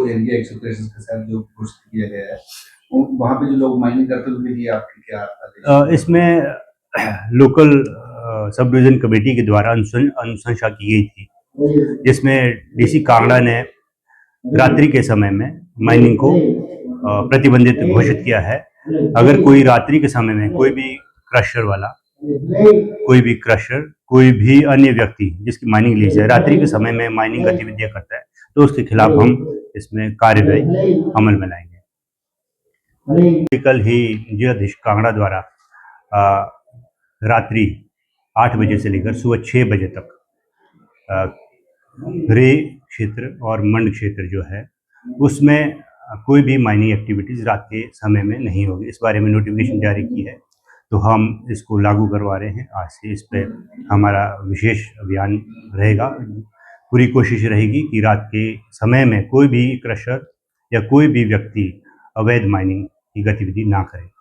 Area expression के साथ जो घोषित किया गया है, वहाँ पे जो लोग माइनिंग करते हैं उनके लिए आपकी क्या आदेश? इसमें लोकल सब डिवीजन कमेटी के द्वारा अनुशंसा की गई थी, जिसमें डीसी कांगड़ा ने रात्रि के समय में माइनिंग को प्रतिबंधित घोषित किया है। अगर कोई रात्रि के समय में कोई भी क्रशर वाला, कोई भी अन्य व्यक्ति जिसकी माइनिंग लीज है, रात्रि के समय में माइनिंग गतिविधियां करता है, तो उसके खिलाफ हम इसमें कार्यवाही अमल में लाएंगे। कल ही जिलाधीश कांगड़ा द्वारा रात्रि 8 बजे से लेकर सुबह 6 बजे तक रे क्षेत्र और मंड क्षेत्र जो है उसमें कोई भी माइनिंग एक्टिविटीज़ रात के समय में नहीं होगी। इस बारे में नोटिफिकेशन जारी की है, तो हम इसको लागू करवा रहे हैं। आज से इस पर हमारा विशेष अभियान रहेगा। पूरी कोशिश रहेगी कि रात के समय में कोई भी क्रशर या कोई भी व्यक्ति अवैध माइनिंग की गतिविधि ना करे।